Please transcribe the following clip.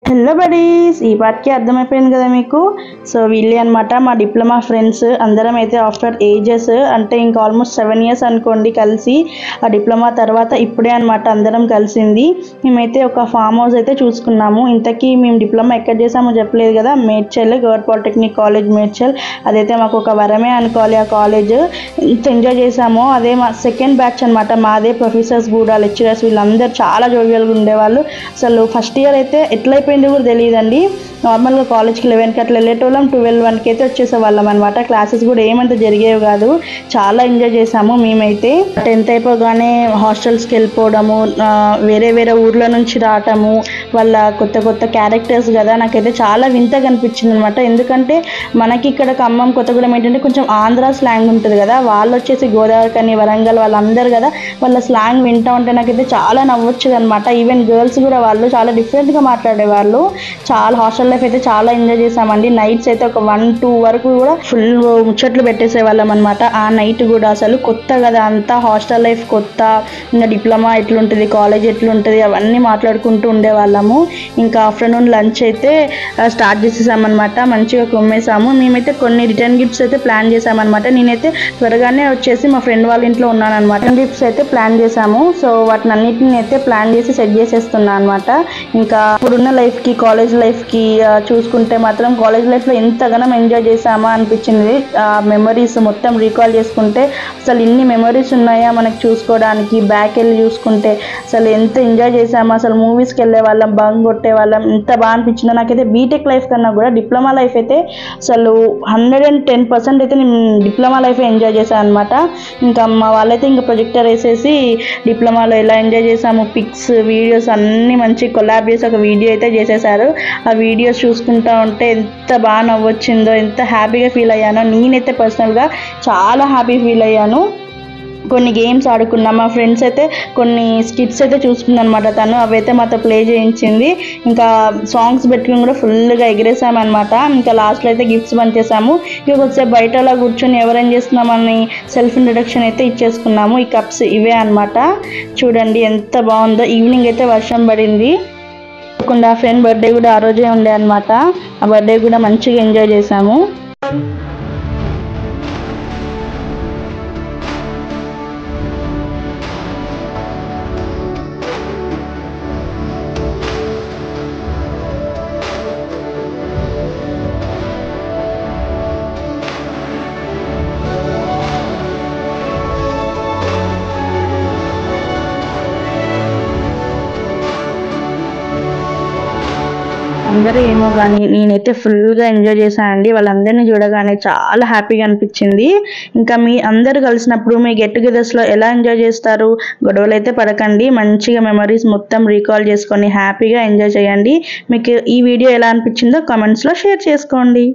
Hello buddies, ఈ పాటికి అర్థమైపోయింది కదా మీకు. సో వీళ్ళే అనమాట మా డిప్లొమా ఫ్రెండ్స్. అందరం అయితే ఆఫ్టర్ ఏజెస్ అంటే ఇంకా ఆల్మోస్ట్ 7 years అనుకోండి కలిసి. ఆ డిప్లొమా తర్వాత ఇప్పుడే అనమాట అందరం కలిసింది. మేమైతే ఒక ఫామ్ హౌస్ అయితే చూసుకున్నాము. ఇంతకీ మేము డిప్లొమా ఎక్కడ చేసామో చెప్పలేదు కదా, Medchal government polytechnic college Medchal. అదైతే మాకు ఒక వరమే అనుకోవాలి. ఆ కాలేజ్ ఎంత ఎంజాయ్ చేసామో. అదే మా సెకండ్ బ్యాచ్ అనమాట. మాదే ప్రొఫెసర్స్ కూడా, లెక్చరర్స్ వీళ్ళందరూ చాలా జోవియల్గా ఉండేవాళ్ళు. అసలు ఫస్ట్ ఇయర్ అయితే ఎట్లయిపోయింది కూడా తెలియదండి. నార్మల్గా కాలేజ్కి 11కి అట్లా వెళ్ళేటోళ్ళం, 12-1కి అయితే వచ్చేసేవాళ్ళం అనమాట. క్లాసెస్ కూడా ఏమంత జరిగేవి కాదు. చాలా ఎంజాయ్ చేసాము మేమైతే. 10th అయిపోగానే హాస్టల్స్కి వెళ్ళిపోవడము, వేరే వేరే ఊర్ల నుంచి రావటము, వాళ్ళ కొత్త కొత్త క్యారెక్టర్స్ కదా. నాకైతే చాలా వింతగా అనిపించింది అనమాట. ఎందుకంటే మనకి ఇక్కడ ఖమ్మం, కొత్తగూడెం ఏంటంటే కొంచెం ఆంధ్ర స్లాంగ్ ఉంటుంది కదా. వాళ్ళు వచ్చేసి గోదావరి కానీ, వరంగల్ వాళ్ళందరూ కదా, వాళ్ళ స్లాంగ్ వింటూ ఉంటే నాకైతే చాలా నవ్వొచ్చేది అనమాట. ఈవెన్ గర్ల్స్ కూడా వాళ్ళు చాలా డిఫరెంట్గా మాట్లాడేవాళ్ళు. చాలా హాస్టల్ లైఫ్ అయితే చాలా ఎంజాయ్ చేసామండి. నైట్స్ అయితే ఒక 1-2 వరకు కూడా ఫుల్ ముచ్చట్లు పెట్టేసే వాళ్ళం అనమాట. ఆ నైట్ కూడా అసలు కొత్త కదా అంతా, హాస్టల్ లైఫ్ కొత్త, ఇంకా డిప్లొమా ఎట్లుంటుంది, కాలేజ్ ఎట్లుంటుంది అవన్నీ మాట్లాడుకుంటూ ఉండేవాళ్ళము. ఇంకా ఆఫ్టర్నూన్ లంచ్ అయితే స్టార్ట్ చేసేసామన్నమాట. మంచిగా కొమ్మేసాము. మేమైతే కొన్ని రిటర్న్ గిఫ్ట్స్ అయితే ప్లాన్ చేసామన్నమాట. నేనైతే త్వరగానే వచ్చేసి మా ఫ్రెండ్ వాళ్ళ ఇంట్లో ఉన్నాను అనమాట. రిటర్న్ గిఫ్ట్స్ అయితే ప్లాన్ చేసాము. సో వాటిని అన్నిటిని అయితే ప్లాన్ చేసి సెట్ చేసేస్తున్నాను అనమాట. ఇంకా ఇప్పుడున్న లైఫ్కి, కాలేజ్ లైఫ్కి చూసుకుంటే మాత్రం కాలేజ్ లైఫ్లో ఎంతగానో ఎంజాయ్ చేసామా అనిపించింది. మెమరీస్ మొత్తం రీకాల్ చేసుకుంటే అసలు ఇన్ని మెమరీస్ ఉన్నాయా మనకు చూసుకోవడానికి. బ్యాక్ వెళ్ళి చూసుకుంటే అసలు ఎంత ఎంజాయ్ చేసామా. అసలు మూవీస్కి వెళ్ళే వాళ్ళం, బంగ్ కొట్టే వాళ్ళం, ఎంత బాగా అనిపించిందో. నాకైతే బీటెక్ లైఫ్ కన్నా కూడా డిప్లొమా లైఫ్ అయితే అసలు 110% అయితే నేను డిప్లొమా లైఫ్ ఎంజాయ్ చేశాను అనమాట. ఇంకా మా వాళ్ళైతే ఇంకా ప్రొజెక్టర్ వేసేసి డిప్లొమాలో ఎలా ఎంజాయ్ చేసాము, పిక్స్, వీడియోస్ అన్నీ మంచి కొలాబ్ చేసి ఒక వీడియో అయితే చేసేసారు. ఆ వీడియోస్ చూసుకుంటా ఉంటే ఎంత బాగా నవ్వొచ్చిందో, ఎంత హ్యాపీగా ఫీల్ అయ్యానో. నేనైతే పర్సనల్గా చాలా హ్యాపీ ఫీల్ అయ్యాను. కొన్ని గేమ్స్ ఆడుకున్నాం. మా ఫ్రెండ్స్ అయితే కొన్ని స్కిట్స్ అయితే చూసుకున్నాను అనమాట. తను అవైతే మాతో ప్లే చేయించింది. ఇంకా సాంగ్స్ పెట్టుకుని కూడా ఫుల్గా ఎగిరేసామన్నమాట. ఇంకా లాస్ట్లో అయితే గిఫ్ట్స్ పంచేసాము. ఇక కొద్దిసేపు బయట అలా కూర్చొని ఎవరేం చేస్తున్నామని సెల్ఫ్ ఇంట్రొడక్షన్ అయితే ఇచ్చేసుకున్నాము. ఈ కప్స్ ఇవే అనమాట. చూడండి ఎంత బాగుందో. ఈవినింగ్ అయితే వర్షం పడింది. ఆ ఫ్రెండ్ బర్త్డే కూడా ఆ రోజే ఉండే అనమాట. ఆ బర్త్డే కూడా మంచిగా ఎంజాయ్ చేసాము. అందరూ ఏమో కానీ నేనైతే ఫుల్గా ఎంజాయ్ చేశానండి. వాళ్ళందరినీ చూడగానే చాలా హ్యాపీగా అనిపించింది. ఇంకా మీ అందరూ కలిసినప్పుడు మీ గెట్ టుగెదర్స్లో ఎలా ఎంజాయ్ చేస్తారు? గొడవలు అయితే పడకండి. మంచిగా మెమరీస్ మొత్తం రీకాల్ చేసుకొని హ్యాపీగా ఎంజాయ్ చేయండి. మీకు ఈ వీడియో ఎలా అనిపించిందో కామెంట్స్లో షేర్ చేసుకోండి.